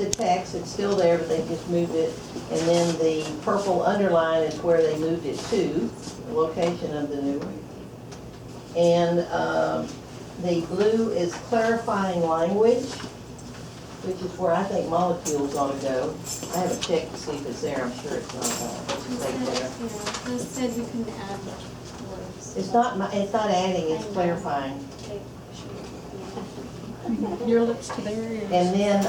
the text, it's still there, but they just moved it. And then the purple underline is where they moved it to, the location of the new one. And the blue is clarifying language, which is where I think molecules ought to go. I haven't checked to see if it's there, I'm sure it's not right there. Yeah, it said we couldn't add words. It's not adding, it's clarifying. Your lips to their ears. And then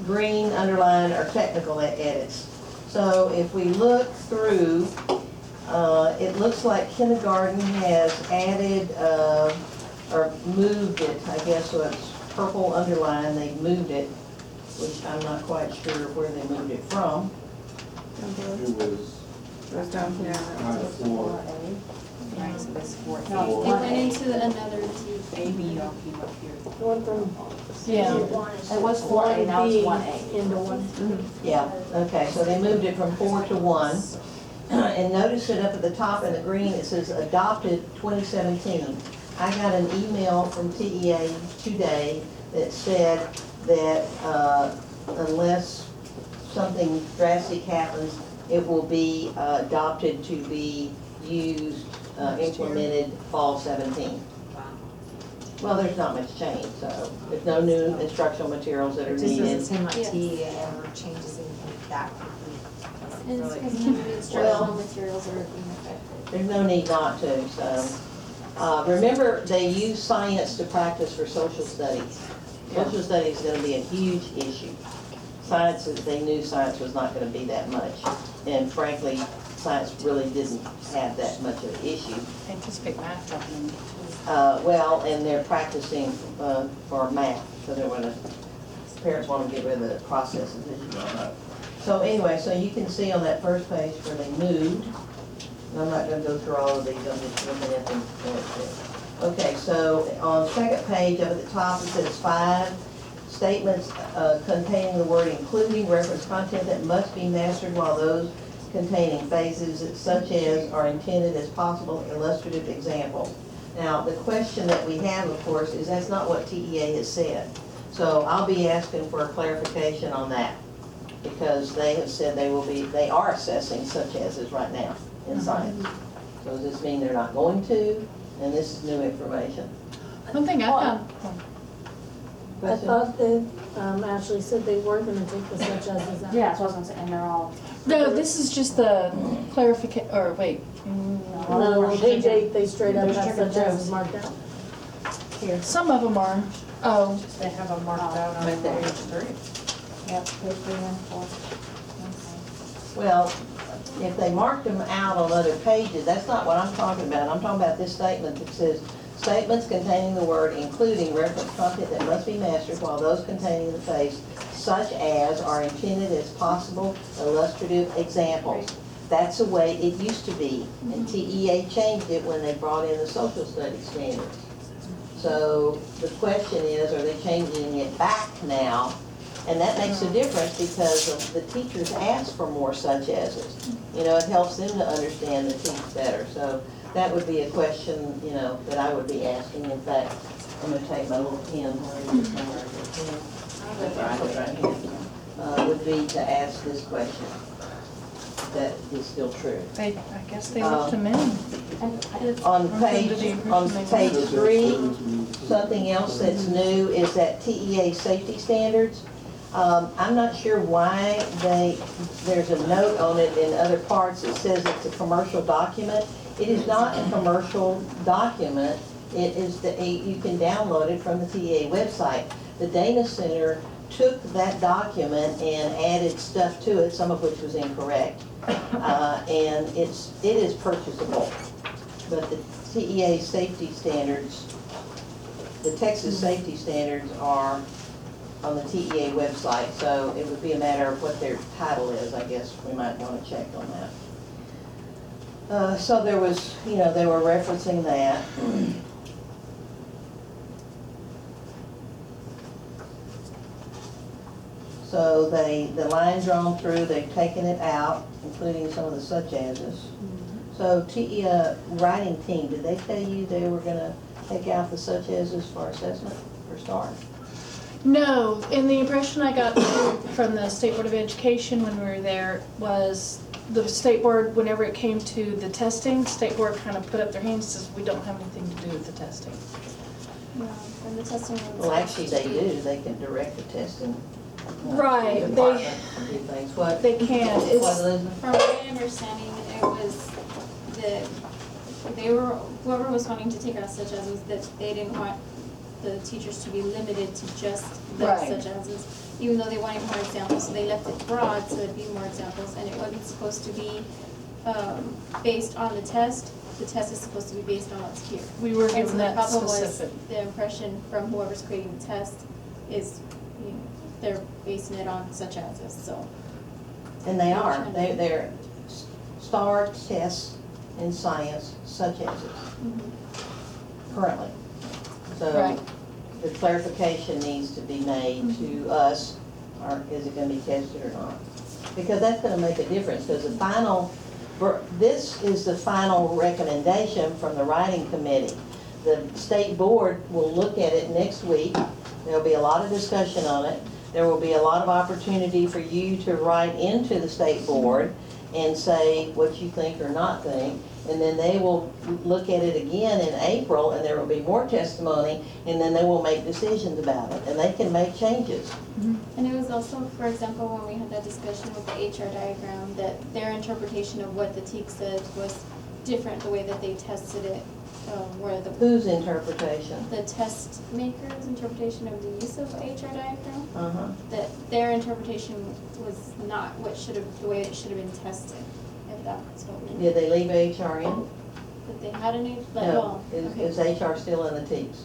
green, underline, are technical edits. So if we look through, it looks like kindergarten has added, or moved it, I guess, so it's purple underline, they moved it, which I'm not quite sure where they moved it from. It was down here. four. It went into another T. Maybe y'all came up here. One from Yeah. It was 4A, now it's 1A. into one. Yeah, okay, so they moved it from 4 to 1. And notice that up at the top in the green, it says adopted 2017. I got an email from TEA today that said that unless something drastic happens, it will be adopted to be used, implemented fall 17. Well, there's not much change, so there's no new instructional materials that are It just doesn't needed. seem like Yes. TEA ever changes anything that quickly. And it's because none of the instructional materials are being affected. There's no need not to, so. Remember, they use science to practice for social studies. Social studies is gonna be a huge issue. Science, they knew science was not gonna be that much. And frankly, science really didn't have that much of an issue. Anticipate math happening. Well, and they're practicing for math, so they're gonna, parents wanna get rid of the processes issue on that. So anyway, so you can see on that first page where they moved. And I'm not gonna go through all of these, I'm just looking at them. Okay, so on the second page up at the top, it says 5 statements containing the word including reference content that must be mastered, while those containing phases such as are intended as possible illustrative examples. Now, the question that we have, of course, is that's not what TEA has said. So I'll be asking for a clarification on that, because they have said they are assessing such as is right now in science. So does this mean they're not going to? And this is new information. One thing I found, I Question? thought that Ashley said they were gonna take the such as out. Yeah, that's what I was gonna say, and they're all. no, this is just the clarification, or wait. No, on page 8, they straight up have such as is marked out. Here. Some of them are, oh, They have them marked out on Right there. page 3. Yep, page 3 and 4. Well, if they marked them out on other pages, that's not what I'm talking about. I'm talking about this statement that says, statements containing the word including reference content that must be mastered, while those containing the phrase such as are intended as possible illustrative examples. That's the way it used to be, and TEA changed it when they brought in the social studies standards. So the question is, are they changing it back now? And that makes a difference because of the teachers ask for more such as's. You know, it helps them to understand the text better. So that would be a question, you know, that I would be asking. In fact, I'm gonna take my little pen, where is it, somewhere right here. Would be to ask this question. That is still true. I guess they looked them in. On page 3, something else that's new is that TEA safety standards. I'm not sure why there's a note on it in other parts that says it's a commercial document. It is not a commercial document. It is you can download it from the TEA website. The Dana Center took that document and added stuff to it, some of which was incorrect. And it is purchasable. But the TEA safety standards, the Texas safety standards are on the TEA website, so it would be a matter of what their title is, I guess we might want to check on that. So there was, you know, they were referencing that. So the line drawn through, they've taken it out, including some of the such as's. So TEA writing team, did they tell you they were gonna take out the such as's for assessment for STAR? No, and the impression I got from the State Board of Education when we were there was the State Board, whenever it came to the testing, State Board kind of put up their hands and says, we don't have anything to do with the testing. No, and the testing was. Well, actually, they do, they can direct the testing. Right, they- Department to do things. What? They can, What, it's, Elizabeth? From my understanding, it was that they were, whoever was wanting to take out such as was that they didn't want the teachers to be limited to just those Right. such as, even though they wanted more examples, so they left it broad so it'd be more examples, and it wasn't supposed to be, based on the test is supposed to be based on what's here. we were And so given the that problem was, specific. the impression from whoever's creating the test is, you know, they're basing it on such as this, so. And they are, they're STAR tests in science such as it, currently. So Right. the clarification needs to be made to us, or is it gonna be tested or not? Because that's gonna make a difference, because the final, this is the final recommendation from the writing committee. The state board will look at it next week, there'll be a lot of discussion on it. There will be a lot of opportunity for you to write into the state board and say what you think or not think. And then they will look at it again in April, and there will be more testimony, and then they will make decisions about it, and they can make changes. And it was also, for example, when we had that discussion with the HR diagram, that their interpretation of what the TEK said was different, the way that they tested it, where Whose interpretation? the test maker's interpretation of the use of HR diagram, Uh-huh. that their interpretation was not what should have, the way it should have been tested, if that's what we, Did they leave HR in? that they had any, like, No. well, okay. Is HR still in the TEKS?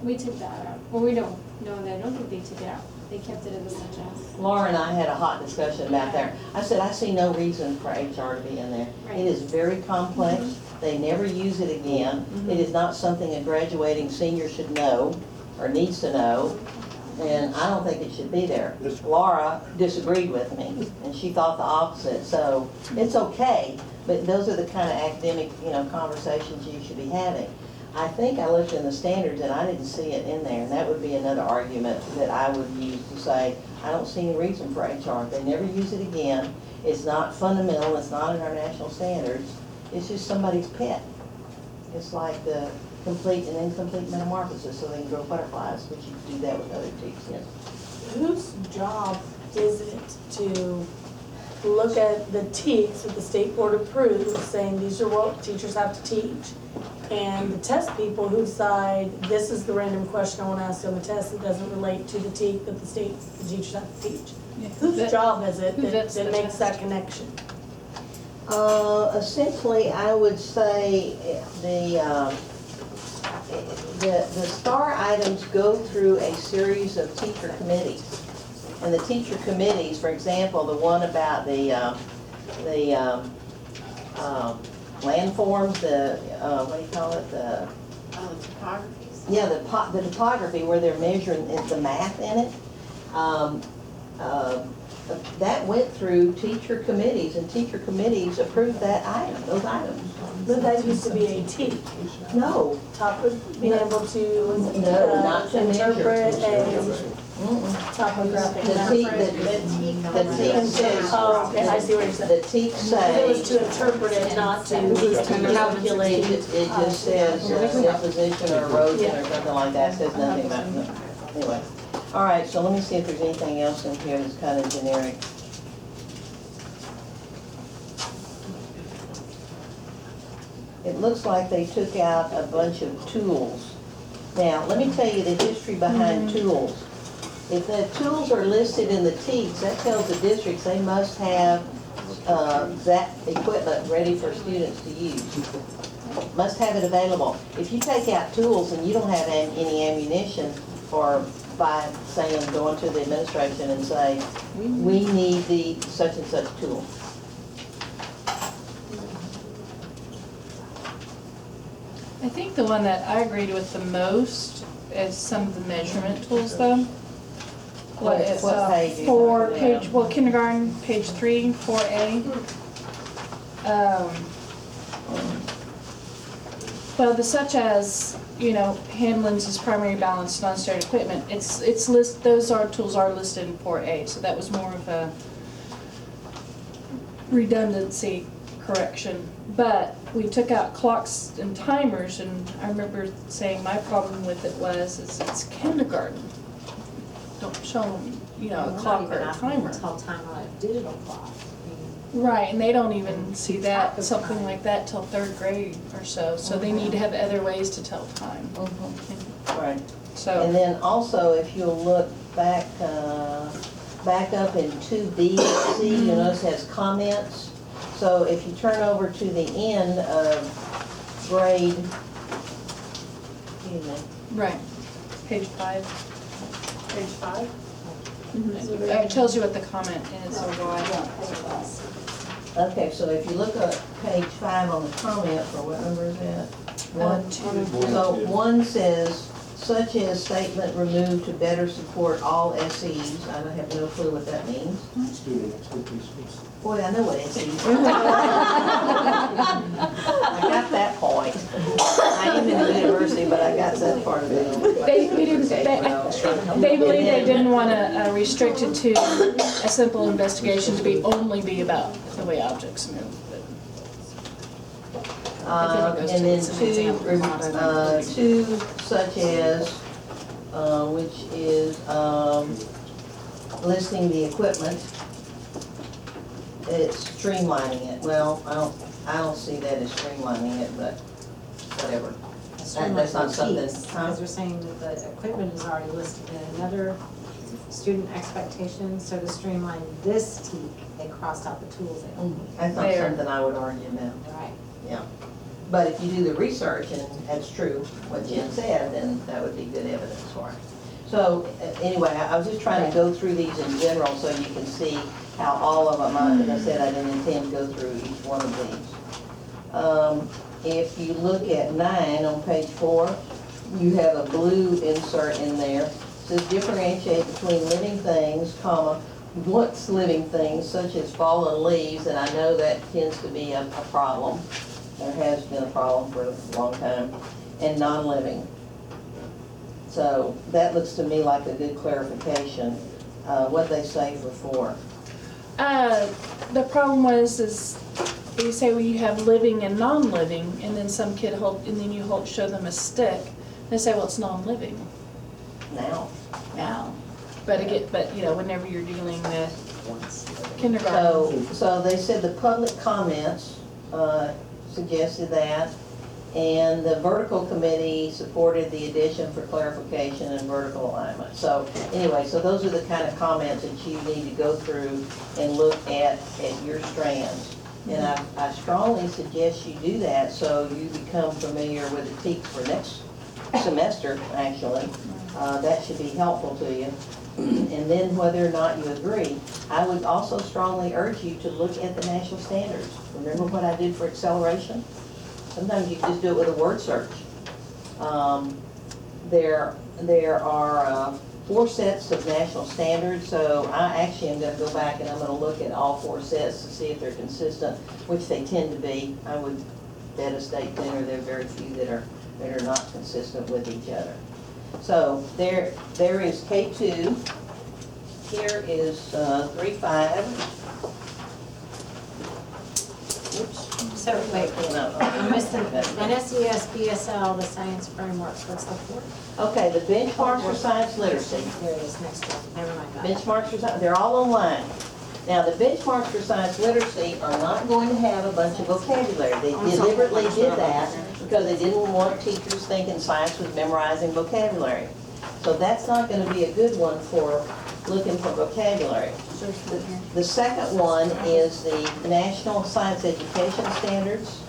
We took that out. Well, we don't, no, I don't think they took it out. They kept it as such as. Laura and I had a hot discussion about that. I said, I see no reason for HR to be in there. Right. It is very complex. They never use it again. It is not something a graduating senior should know or needs to know. And I don't think it should be there. Laura disagreed with me, and she thought the opposite. So it's okay, but those are the kind of academic, conversations you should be having. I think I looked in the standards and I didn't see it in there, and that would be another argument that I would use to say, I don't see any reason for HR. They never use it again. It's not fundamental, it's not in our national standards. It's just somebody's pet. It's like the complete and incomplete metamorphosis, so they can grow butterflies, but you can do that with other teachers. Yes. Whose job is it to look at the TEKS that the state board approved, saying these are what teachers have to teach? And the test people who decide, this is the random question I want to ask on the test that doesn't relate to the TEK that the teachers have to teach. Whose job is it who that vets the makes test? that connection? Essentially, I would say the STAR items go through a series of teacher committees. And the teacher committees, for example, the one about the landforms, what do you call it, the topographies. yeah, the topography where they're measuring the math in it. That went through teacher committees, and teacher committees approved those items. But that used to be a TEK, No, being able to No, not to measure. interpret a mm-mm. topographic The map. TEK says, Oh, okay, I see what you're saying. the TEK It was say, to interpret it, not to calculate. it just says deposition or erosion or something like that, it says nothing about, anyway. All right, so let me see if there's anything else in here that's kind of generic. It looks like they took out a bunch of tools. Now, let me tell you the history behind tools. If the tools are listed in the TEKS, that tells the districts they must have that equipment ready for students to use. Must have it available. If you take out tools and you don't have any ammunition, or by saying, going to the administration and say, we need the such and such tool. I think the one that I agreed with the most is some of the measurement tools though. What It's, page are you for talking page, about? well, kindergarten, page 3, 4A. Well, the such as, hand lenses, primary balance, non-steroid equipment, those tools are listed in 4A, so that was more of a redundancy correction. But we took out clocks and timers, and I remember saying my problem with it is it's kindergarten. Don't show them, a clock or a timer. Tell time on a digital clock. Right, and they don't even see that, something like that, till 3rd grade or so, so they need to have other ways to tell time. Right. And So, then also, if you'll look back up in 2B, see, you'll notice it has comments. So if you turn over to the end of grade, excuse me, right, page 5. Page 5? It tells you what the comment is. So go ahead. okay, so if you look at page 5 on the comments, or what number is that? One. 2. So 1 says, such as statement removed to better support all SEs. I have no clue what that means. Student expectations. Boy, I know what SEs are. I got that point. I am in the university, but I got that part of it. They believe they didn't want to restrict it to a simple investigation to only be about the way objects move. And then two such as, which is listing the equipment. It's streamlining it. Well, I don't see that as streamlining it, but whatever. That's not something. Because they're saying that the equipment is already listed in another student expectation, so to streamline this TEAC, they crossed out the tools they don't need. That's not There. something I would argue about. Right. Yeah. But if you do the research, and that's true, what Jen said, then that would be good evidence for it. So, anyway, I was just trying to go through these in general so you can see how all of them, as I said, I didn't intend to go through each one of these. If you look at 9 on page 4, you have a blue insert in there. It says differentiate between living things, comma, once living things such as fallen leaves, and I know that tends to be a problem. There has been a problem for a long time, and non-living. So that looks to me like a good clarification, what they say for 4. The problem is you say, well, you have living and non-living, and then some kid and then you show them a stick. They say, well, it's non-living Now. But whenever you're dealing with kindergarten. So they said the public comments suggested that, and the vertical committee supported the addition for clarification and vertical alignment. So anyway, so those are the kind of comments that you need to go through and look at your strands. And I strongly suggest you do that so you become familiar with the TEAC for next semester, actually. That should be helpful to you. And then whether or not you agree, I would also strongly urge you to look at the national standards. Remember what I did for acceleration? Sometimes you just do it with a word search. There are 4 sets of national standards, so I actually am going to go back and I'm going to look at all 4 sets to see if they're consistent, which they tend to be. I would bet a state dinner there are very few that are not consistent with each other. So there is K2. Here is 3.5. Oops. So, wait, No. I'm missing, NSES, BSL, the science frameworks, what's the 4th? Okay, the benchmarks for science literacy. There it is, next one, never mind, got it. Benchmarks for science, they're all online. Now, the benchmarks for science literacy are not going to have a bunch of vocabulary. They deliberately did that because they didn't want teachers thinking science was memorizing vocabulary. So that's not going to be a good one for looking for vocabulary. The second one is the National Science Education Standards.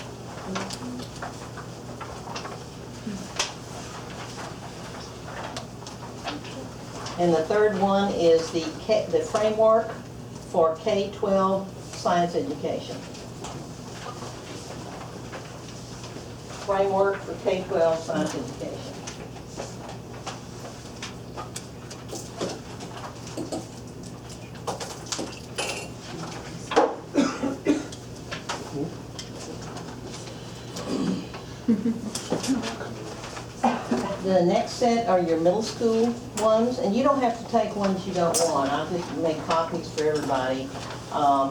And the third one is the framework for K-12 science education. Framework for K-12 science education. The next set are your middle school ones, and you don't have to take ones you don't want. I'll just make copies for everybody. I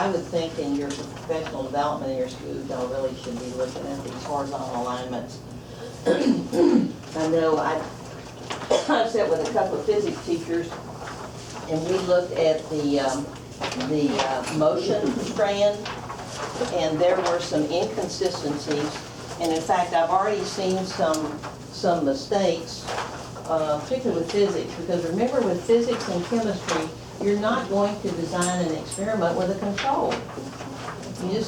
would think in your professional development in your school, y'all really should be looking at these horizontal alignments. I know I sat with a couple of physics teachers, and we looked at the motion strand, and there were some inconsistencies. And in fact, I've already seen some mistakes, particularly with physics, because remember with physics and chemistry, you're not going to design an experiment with a control. You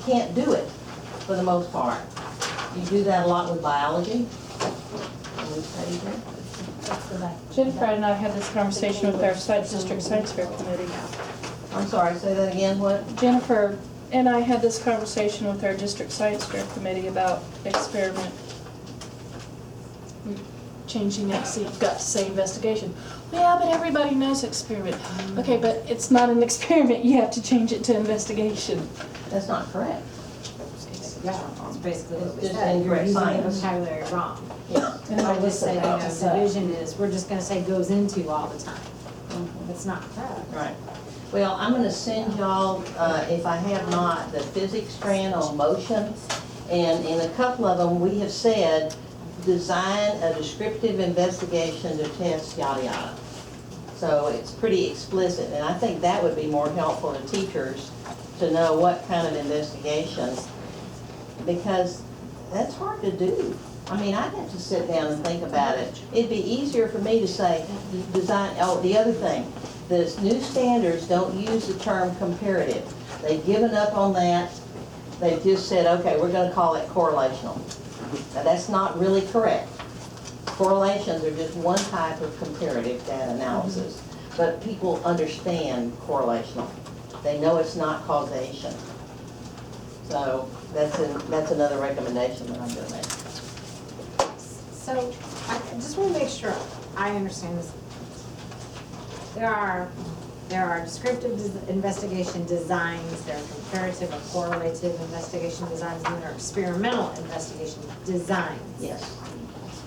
can't do it for the most part. You do that a lot with biology. Jennifer and I had this conversation with our district science fair committee. I'm sorry, say that again, what? Jennifer and I had this conversation with our district science fair committee about experiment. Changing it, so you've got to say investigation. Yeah, but everybody knows experiment. Okay, but it's not an experiment, you have to change it to investigation. That's not correct. Yeah, it's basically what we It's said, you're incorrect using the science. vocabulary wrong. Yeah. And I just say, about to say. division is, we're just gonna say goes into all the time. It's not correct. Right. Well, I'm gonna send y'all, if I have not, the physics strand on motion. And in a couple of them, we have said, design a descriptive investigation to test yada yada. So it's pretty explicit, and I think that would be more helpful to teachers to know what kind of investigation, because that's hard to do. I mean, I'd have to sit down and think about it. It'd be easier for me to say, design, oh, the other thing, the new standards don't use the term comparative. They've given up on that. They've just said, okay, we're gonna call it correlational. Now, that's not really correct. Correlations are just one type of comparative data analysis, but people understand correlational. They know it's not causation. So that's another recommendation that I'm gonna make. So, I just wanna make sure I understand this. There are descriptive investigation designs, there are comparative or correlative investigation designs, and there are experimental investigation designs. Yes.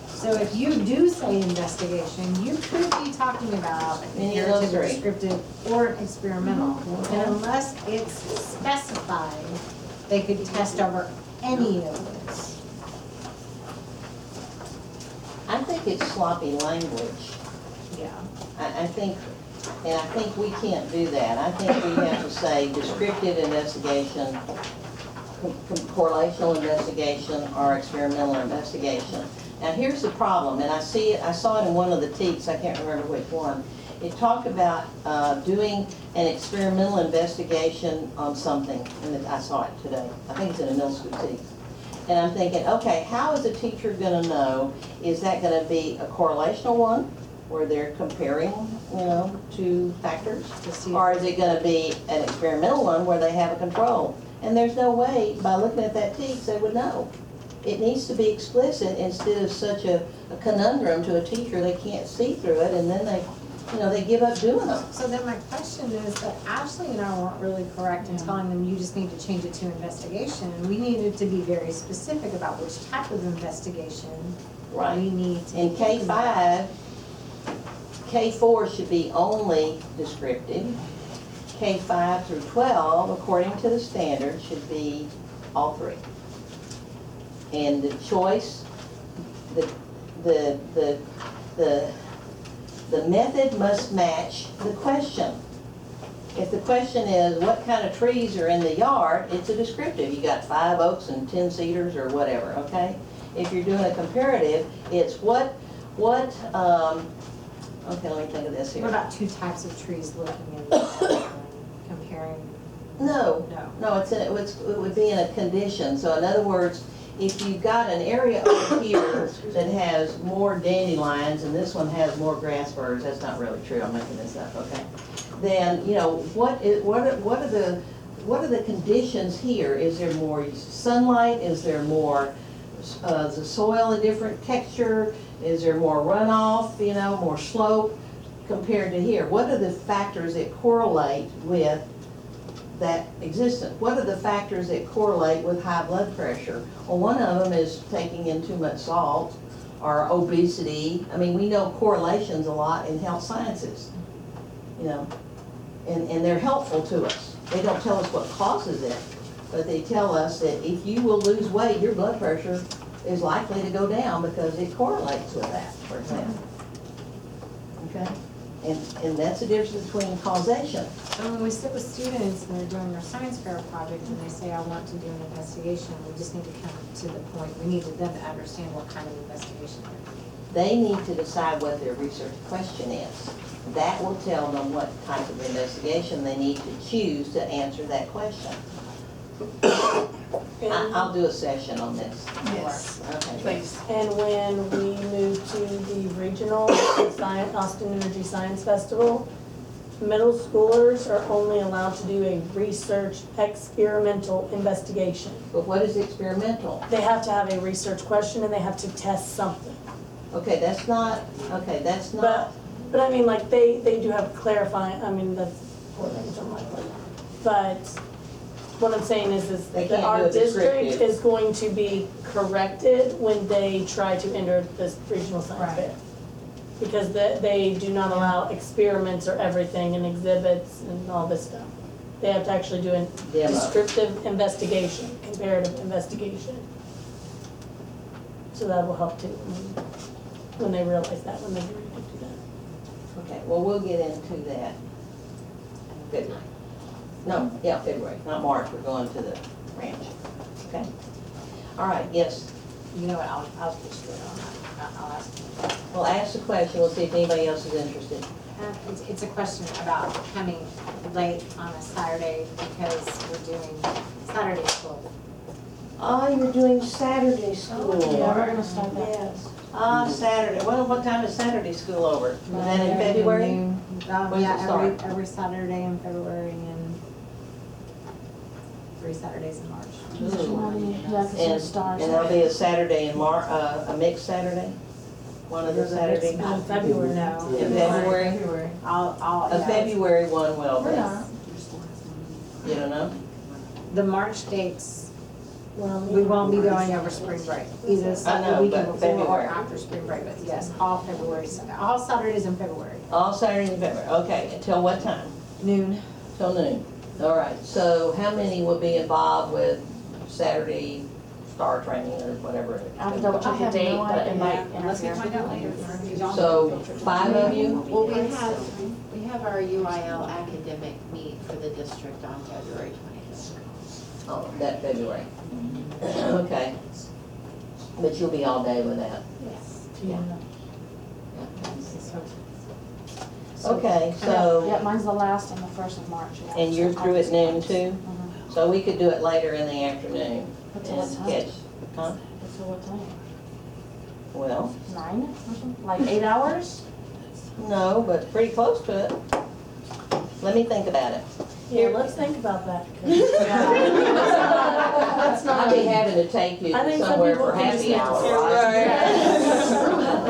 So if you do say investigation, you could be talking about a Any of those comparative, or three. descriptive, or experimental. Mhm. And unless it's specified, they could test over any of this. I think it's sloppy language. Yeah. I think we can't do that. I think we have to say descriptive investigation, correlational investigation, or experimental investigation. Now, here's the problem, and I saw it in one of the TEKs, I can't remember which one. It talked about doing an experimental investigation on something, and I saw it today. I think it's in a middle school TEK. And I'm thinking, okay, how is a teacher gonna know, is that gonna be a correlational one, where they're comparing, two factors? Or is it gonna be an experimental one where they have a control? And there's no way, by looking at that TEK, they would know. It needs to be explicit instead of such a conundrum to a teacher, they can't see through it, and then they give up doing them. So then my question is that Ashley and I weren't really correct in telling them you just need to change it to investigation. We needed to be very specific about which type of investigation Right. we need to. In K-5, K-4 should be only descriptive. K-5 through 12, according to the standard, should be all three. And the choice, the method must match the question. If the question is, what kind of trees are in the yard, it's a descriptive. You got 5 oaks and 10 cedars or whatever, okay? If you're doing a comparative, it's okay, let me think of this here. What about two types of trees looking in the yard and comparing? No, it would be in a condition. So in other words, if you've got an area over here that has more dandelions and this one has more grass birds, that's not really true, I'm making this up, okay? Then, what are the conditions here? Is there more sunlight? Is there more, the soil a different texture? Is there more runoff, more slope compared to here? What are the factors that correlate with that existence. What are the factors that correlate with high blood pressure? Well, one of them is taking in too much salt or obesity. I mean, we know correlations a lot in health sciences, you know, and they're helpful to us. They don't tell us what causes it, but they tell us that if you will lose weight, your blood pressure is likely to go down because it correlates with that, for example. Okay? And that's the difference between causation. And when we sit with students and they're doing their science fair project and they say, I want to do an investigation, we just need to come to the point, we need them to understand what kind of investigation they're doing. They need to decide what their research question is. That will tell them what type of investigation they need to choose to answer that question. I'll do a session on this. Yes. Okay. Please. And when we moved to the regional science, Austin Energy Science Festival, middle schoolers are only allowed to do a research experimental investigation. But what is experimental? They have to have a research question and they have to test something. Okay, that's not, But I mean, like, they do have clarifying, I mean, that's poor language on my part. But what I'm saying is They that can't our do it district descriptive. is going to be corrected when they try to enter this regional science fair. Because they do not allow experiments or everything and exhibits and all this stuff. They have to actually do a Demo. descriptive investigation, comparative investigation. So that will help too, when they realize that, when they agree to do that. okay, well, we'll get into that in February. No, yeah, February, not March, we're going to the ranch. Okay? All right, yes. You know what, I'll pitch to it on that, I'll ask them. Well, ask the question, we'll see if anybody else is interested. It's a question about coming late on a Saturday because we're doing Saturday school. Oh, you're doing Saturday school. Yeah, we're gonna start that. Yes. Saturday, well, what time is Saturday school over? Is that in February? When does it Yeah, start? every Saturday in February and 3 Saturdays in March. Yeah, 'cause it And starts. there'll be a Saturday in a mixed Saturday? One of the Saturdays? In February. No. In February? I'll, A yeah. February one will We're be. not. You don't know? The March dates, Well, we won't be going over spring break, either I know, the weekend but before or February. after spring break, but yes, all February, all Saturdays in February, All Saturdays in February, okay, until what time? noon. Till noon. All right, so how many will be involved with Saturday star training or whatever? I have to double check the date, but it might. Unless we find out later. So 5 of you? Well, we have our UIL academic meet for the district on February 25th. Oh, that February. Okay. But you'll be all day with that. Yes. Yeah. Okay, so, Yeah, mine's the last and the 1st of March. Yeah. and you're through at noon too? Mhm. So we could do it later in the afternoon. Until what and time? catch- Huh? Until what time? Well, 9 or something? Like 8 hours? no, but pretty close to it. Let me think about it. Yeah, let's think about that. 'cause- That's I'll be having to take you I think some somewhere people for can just happy need to hour, sit right?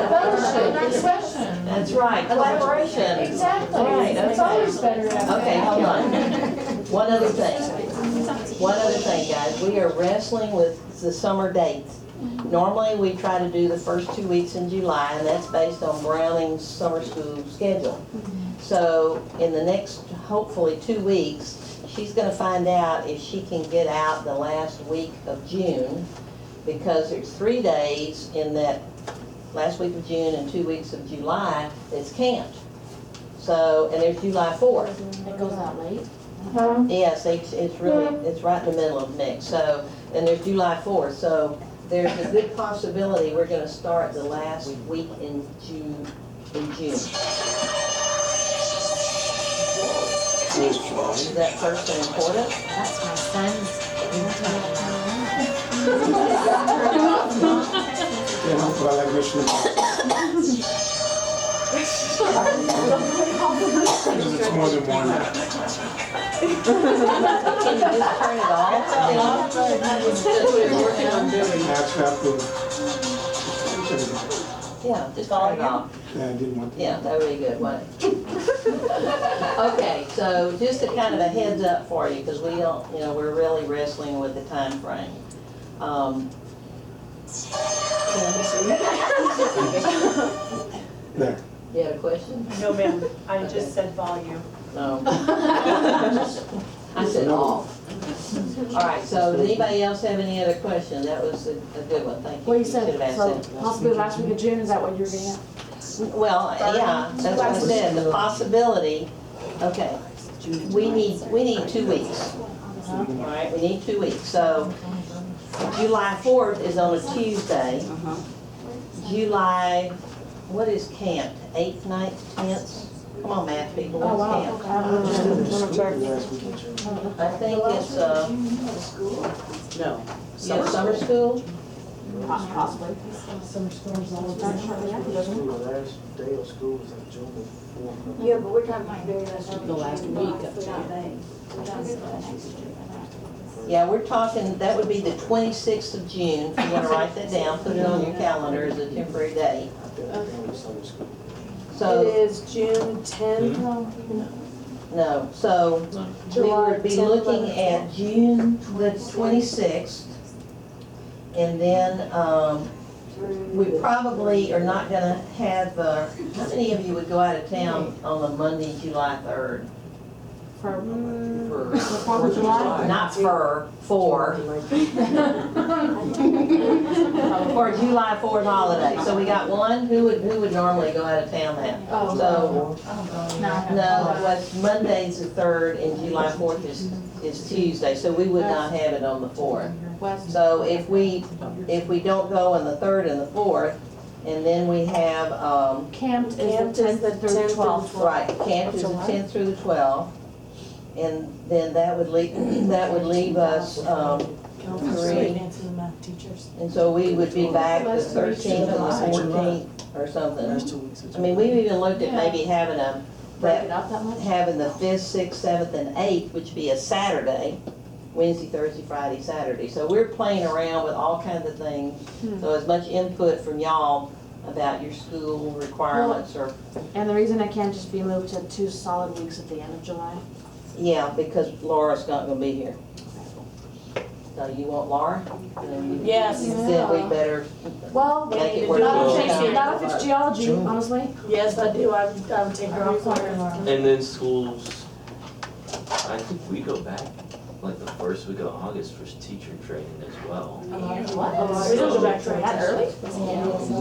Fellowship, discussion. That's right, collaboration. Exactly. Right, It's okay. always better after. Okay, hold on. One other thing. One other thing, guys. We are wrestling with the summer dates. Normally, we try to do the first 2 weeks in July, and that's based on Browning's summer school schedule. So in the next, hopefully, 2 weeks, she's gonna find out if she can get out the last week of June, because there's 3 days in that last week of June and 2 weeks of July that's camped. So, and there's July 4th. It goes out late. Yes, it's really, it's right in the middle of the mix, so, and there's July 4th, so there's a good possibility we're gonna start the last week in June. Is that person important? That's my son's. Yeah, but I like Mission Impossible. Because it's more than one. Can you just turn it off? Max have to. Yeah, just turn it off. Yeah, I didn't want to. Yeah, that would be good, wouldn't it? Okay, so just a kind of a heads up for you, because we don't, we're really wrestling with the time frame. There. You had a question? No, ma'am, I Okay. just said volume. No. I said all. All right, so does anybody else have any other questions? That was a good one, thank you. Well, you should have said, asked so that. possibly last week of June, is that what you're getting at? Well, yeah, that's what I said, the possibility, okay, we need 2 weeks. All right, we need 2 weeks, so July 4th is on a Tuesday. July, what is camp, 8th, 9th, 10th? Come on, math people, Oh, what's wow. camp? I think it's, No. you have summer school? Possibly. Summer schools all the time. The last day of school is like June the 4th. Yeah, but we're talking about very last week. The last week of Yeah, we're talking, that would be the 26th of June, if you wanna write that down, put it on your calendar as a temporary date. I've been at summer school. It So, is June 10th. no, so we would be July 10th, looking 11th. at June the 26th. And then, we probably are not gonna have, how many of you would go out of town on the Monday, July 3rd? For For, 4th of July? not for, for July 4th holiday. So we got one, who would normally go out of town that? Oh. So, No. no, what's Monday's the 3rd and July 4th is Tuesday, so we would not have it on the 4th. So if we don't go on the 3rd and the 4th, and then we have, Camp is Camp the is the 10th through 10th 12th. right, camp is the 10th through the 12th. And then that would leave us, Straight answer the math teachers. and so we would be back the 13th and the 14th or something. Last 2 weeks of I mean, we've even looked at maybe having Break it up that much? having the 5th, 6th, 7th, and 8th, which would be a Saturday, Wednesday, Thursday, Friday, Saturday. So we're playing around with all kinds of things. So as much input from y'all about your school requirements or, And the reason it can't just be moved to 2 solid weeks at the end of July? yeah, because Laura's not gonna be here. So you want Laura? Yes. Then we better Well, make it to work. do not it. if it's geology, honestly. Yes, I do. I would take her off work. And then schools, I think we go back like the first week of August for teacher training as well. We don't go back to that early.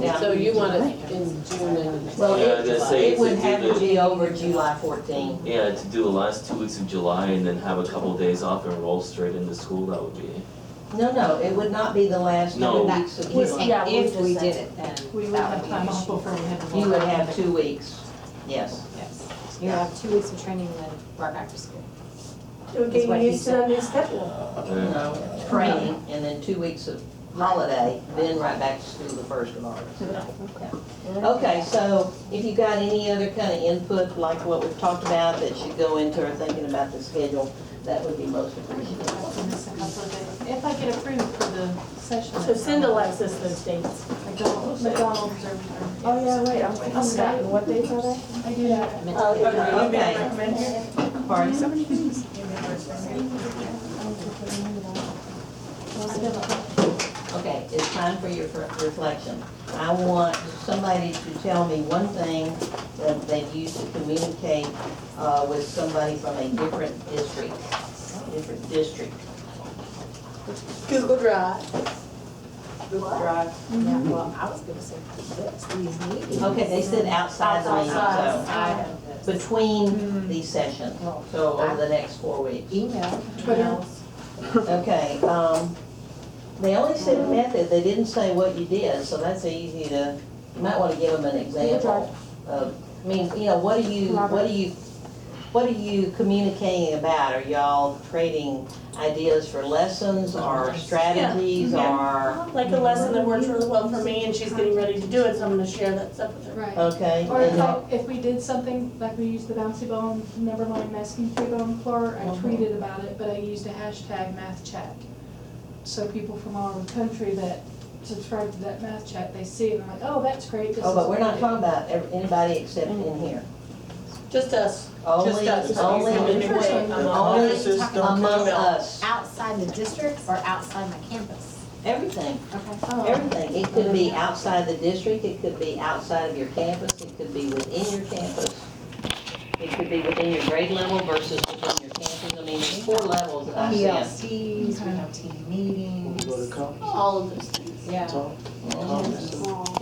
Yeah. So you want it in June and. Well, Yeah, they say it would to do have to the- be over July 14. Yeah, to do the last 2 weeks of July and then have a couple of days off and roll straight into school, that would be. No, it would not be the last 2 No. weeks of He's July. saying Yeah, we if just we said- did it, then We would that have would time be off an issue. before we had to. You would have 2 weeks, yes. Yes. You have 2 weeks of training and then right back to school. It would get you used to that new schedule. No, training, and then 2 weeks of holiday, then right back to school the 1st of August. Okay, so if you got any other kind of input, like what we've talked about, that should go into our thinking about the schedule, that would be most appreciated. If I get approved for the session. So send Alexis those dates. McDonald's or. Oh, yeah, wait, I'm thinking that, what dates are they? I do that. Okay. Pardon? Okay, it's time for your reflection. I want somebody to tell me one thing that they've used to communicate with somebody from a different district. Google Drive. Google Drive. Yeah, well, I was gonna say this, these meetings. Okay, they said outside the meeting, so Outside of this. between these sessions, so over the next 4 weeks. Email. Twitter. Okay, they only said method, they didn't say what you did, so that's easy to, you might wanna give them an example of, I mean, what are you communicating about? Are y'all trading ideas for lessons or strategies or, Like a lesson that worked really well for me and she's getting ready to do it, so I'm gonna share that stuff with her. Right. okay? Or and- if we did something, like we used the bouncy ball, and never mind masking tape on the floor, I tweeted about it, but I used a hashtag math chat. So people from all over the country that subscribe to that math chat, they see it and they're like, oh, that's great. This Oh, is but we're what not we talking do." about anybody except in here. Just us. Only, us. only, Only Campuses don't among count. us, Outside the district or outside my campus? everything. Okay. Everything. It could be outside the district, it could be outside of your campus, it could be within your campus. It could be within your grade level versus within your campus. I mean, there's 4 levels that I see. PLCs, we have team When we meetings. go to conference, All of those things. Yeah. talk, Mhm. conference.